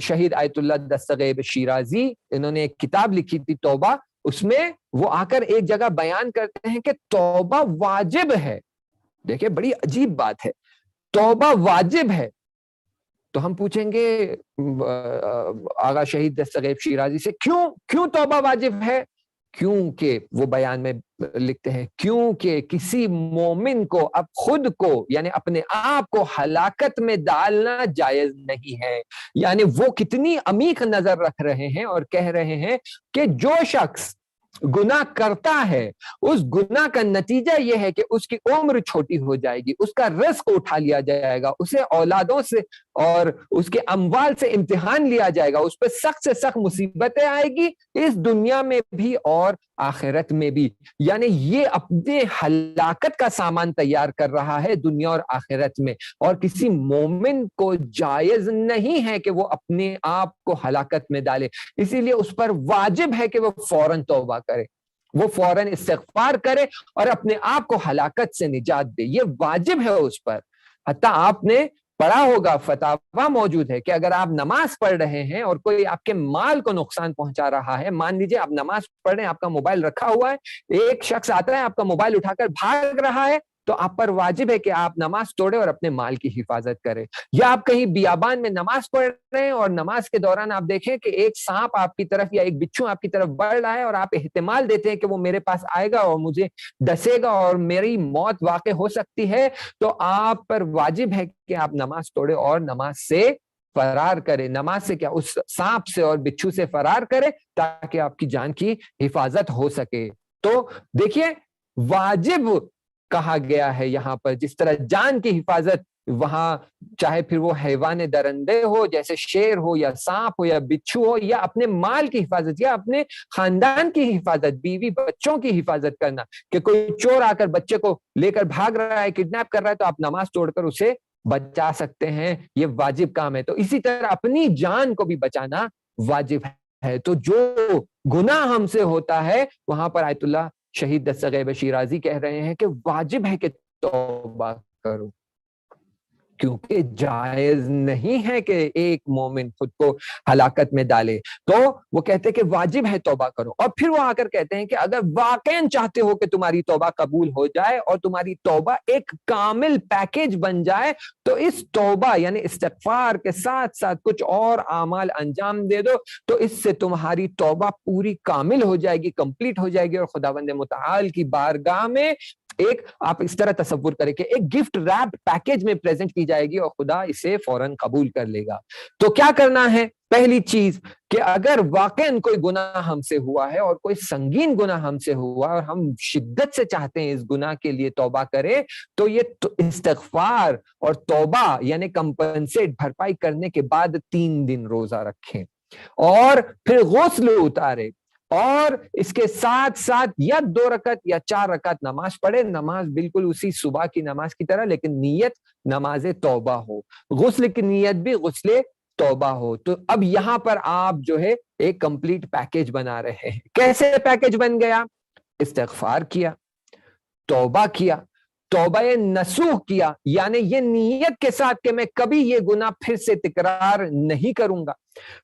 شہید آیت اللہ دستغیب شیرازی، انہوں نے ایک کتاب لکھی تھی توبہ، اس میں وہ آ کر ایک جگہ بیان کرتے ہیں کہ توبہ واجب ہے. دیکھیں بڑی عجیب بات ہے، توبہ واجب ہے. تو ہم پوچھیں گے آغا شہید دستغیب شیرازی سے، کیوں توبہ واجب ہے؟ کیونکہ وہ بیان میں لکھتے ہیں کیونکہ کسی مومن کو اب خود کو یعنی اپنے آپ کو ہلاکت میں ڈالنا جائز نہیں ہے. یعنی وہ کتنی عمیق نظر رکھ رہے ہیں اور کہہ رہے ہیں کہ جو شخص گناہ کرتا ہے اس گناہ کا نتیجہ یہ ہے کہ اس کی عمر چھوٹی ہو جائے گی، اس کا رزق اٹھا لیا جائے گا، اسے اولادوں سے اور اس کے اموال سے امتحان لیا جائے گا، اس پہ سخت سے سخت مصیبتیں آئے گی اس دنیا میں بھی اور آخرت میں بھی. یعنی یہ اپنے ہلاکت کا سامان تیار کر رہا ہے دنیا اور آخرت میں، اور کسی مومن کو جائز نہیں ہے کہ وہ اپنے آپ کو ہلاکت میں ڈالے. اسی لیے اس پر واجب ہے کہ وہ فوراً توبہ کرے، وہ فوراً استغفار کرے اور اپنے آپ کو ہلاکت سے نجات دے. یہ واجب ہے اس پر. حتیٰ آپ نے پڑھا ہوگا، فتاوا موجود ہے کہ اگر آپ نماز پڑھ رہے ہیں اور کوئی آپ کے مال کو نقصان پہنچا رہا ہے، مان لیجیے آپ نماز پڑھ رہے ہیں، آپ کا موبائل رکھا ہوا ہے، ایک شخص آتا ہے آپ کا موبائل اٹھا کر بھاگ رہا ہے، تو آپ پر واجب ہے کہ آپ نماز توڑے اور اپنے مال کی حفاظت کریں. یا آپ کہیں بیابان میں نماز پڑھ رہے ہیں اور نماز کے دوران آپ دیکھیں کہ ایک سانپ آپ کی طرف یا ایک بچھو آپ کی طرف بڑھ رہا ہے اور آپ احتمال دیتے ہیں کہ وہ میرے پاس آئے گا اور مجھے ڈسے گا اور میری موت واقع ہو سکتی ہے، تو آپ پر واجب ہے کہ آپ نماز توڑے اور نماز سے فرار کرے. نماز سے کیا، اس سانپ سے اور بچھو سے فرار کرے تاکہ آپ کی جان کی حفاظت ہو سکے. تو دیکھیے واجب کہا گیا ہے یہاں پر، جس طرح جان کی حفاظت وہاں چاہے پھر وہ حیوان درندے ہو جیسے شیر ہو یا سانپ ہو یا بچھو ہو، یا اپنے مال کی حفاظت یا اپنے خاندان کی حفاظت، بیوی بچوں کی حفاظت کرنا، کہ کوئی چور آ کر بچے کو لے کر بھاگ رہا ہے، کڈنیپ کر رہا ہے، تو آپ نماز توڑ کر اسے بچا سکتے ہیں. یہ واجب کام ہے. تو اسی طرح اپنی جان کو بھی بچانا واجب ہے. تو جو گناہ ہم سے ہوتا ہے وہاں پر آیت اللہ شہید دستغیب شیرازی کہہ رہے ہیں کہ واجب ہے کہ توبہ کرو، کیونکہ جائز نہیں ہے کہ ایک مومن خود کو ہلاکت میں ڈالے. تو وہ کہتے ہیں کہ واجب ہے توبہ کرو. اور پھر وہ آ کر کہتے ہیں کہ اگر واقعاً چاہتے ہو کہ تمہاری توبہ قبول ہو جائے اور تمہاری توبہ ایک کامل پیکیج بن جائے، تو اس توبہ یعنی استغفار کے ساتھ ساتھ کچھ اور اعمال انجام دے دو، تو اس سے تمہاری توبہ پوری کامل ہو جائے گی، کمپلیٹ ہو جائے گی، اور خداوند متعال کی بارگاہ میں ایک آپ اس طرح تصور کریں کہ ایک گفٹ ریپ پیکیج میں پریزنٹ کی جائے گی اور خدا اسے فوراً قبول کر لے گا. تو کیا کرنا ہے؟ پہلی چیز کہ اگر واقعاً کوئی گناہ ہم سے ہوا ہے اور کوئی سنگین گناہ ہم سے ہوا اور ہم شدت سے چاہتے ہیں اس گناہ کے لیے توبہ کریں، تو یہ استغفار اور توبہ یعنی کمپنسیٹ بھرپائی کرنے کے بعد 3 دن روزہ رکھیں اور پھر غسل اتارے، اور اس کے ساتھ ساتھ یا 2 رکعت یا 4 رکعت نماز پڑھے. نماز بالکل اسی صبح کی نماز کی طرح، لیکن نیت نماز توبہ ہو، غسل کی نیت بھی غسل توبہ ہو. تو اب یہاں پر آپ جو ہے ایک کمپلیٹ پیکیج بنا رہے ہیں. کیسے پیکیج بن گیا؟ استغفار کیا، توبہ کیا، توبہ نصوح کیا، یعنی یہ نیت کے ساتھ کہ میں کبھی یہ گناہ پھر سے تکرار نہیں کروں گا.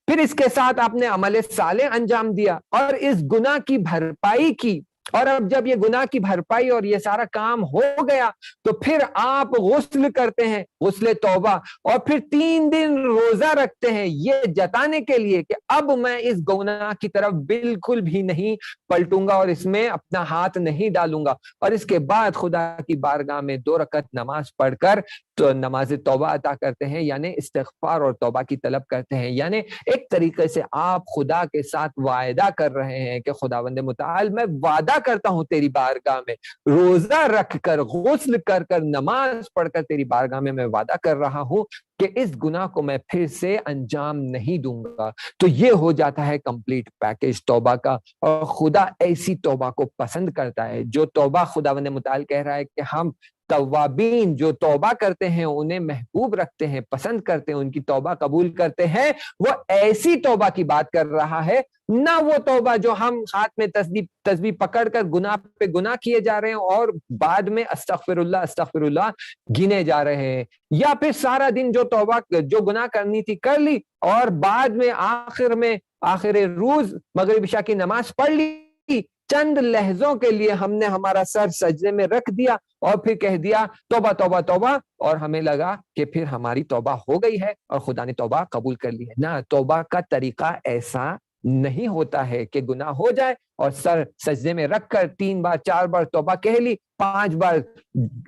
پھر اس کے ساتھ آپ نے عمل صالح انجام دیا اور اس گناہ کی بھرپائی کی. اور اب جب یہ گناہ کی بھرپائی اور یہ سارا کام ہو گیا تو پھر آپ غسل کرتے ہیں، غسل توبہ، اور پھر 3 دن روزہ رکھتے ہیں، یہ جتانے کے لیے کہ اب میں اس گناہ کی طرف بالکل بھی نہیں پلٹوں گا اور اس میں اپنا ہاتھ نہیں ڈالوں گا. اور اس کے بعد خدا کی بارگاہ میں 2 رکعت نماز پڑھ کر تو نماز توبہ عطا کرتے ہیں، یعنی استغفار اور توبہ کی طلب کرتے ہیں. یعنی ایک طریقے سے آپ خدا کے ساتھ وعدہ کر رہے ہیں کہ خداوند متعال میں وعدہ کرتا ہوں تیری بارگاہ میں روزہ رکھ کر، غسل کر کر، نماز پڑھ کر تیری بارگاہ میں وعدہ کر رہا ہوں کہ اس گناہ کو میں پھر سے انجام نہیں دوں گا. تو یہ ہو جاتا ہے کمپلیٹ پیکیج توبہ کا. اور خدا ایسی توبہ کو پسند کرتا ہے جو توبہ خداوند متعال کہہ رہا ہے کہ ہم توابین جو توبہ کرتے ہیں انہیں محبوب رکھتے ہیں, پسند کرتے ہیں, ان کی توبہ قبول کرتے ہیں. وہ ایسی توبہ کی بات کر رہا ہے, نہ وہ توبہ جو ہم ہاتھ میں تسبیح پکڑ کر گناہ پہ گناہ کیے جا رہے ہیں اور بعد میں استغفر اللہ گنے جا رہے ہیں, یا پھر سارا دن جو توبہ جو گناہ کرنی تھی کر لی اور بعد میں آخر روز مغرب عشاء کی نماز پڑھ لی, چند لحظوں کے لیے ہم نے ہمارا سر سجدے میں رکھ دیا اور پھر کہہ دیا توبہ توبہ توبہ, اور ہمیں لگا کہ پھر ہماری توبہ ہو گئی ہے اور خدا نے توبہ قبول کر لی ہے. نہ, توبہ کا طریقہ ایسا نہیں ہوتا ہے کہ گناہ ہو جائے اور سر سجدے میں رکھ کر 3 بار 4 بار توبہ کہہ لی, 5 بار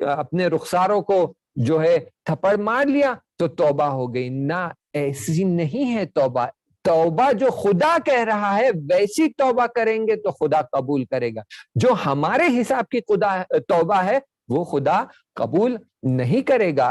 اپنے رخساروں کو جو ہے تھپڑ مار لیا تو توبہ ہو گئی. نہ, ایسی نہیں ہے توبہ. توبہ جو خدا کہہ رہا ہے ویسی توبہ کریں گے تو خدا قبول کرے گا. جو ہمارے حساب کی توبہ ہے وہ خدا قبول نہیں کرے گا.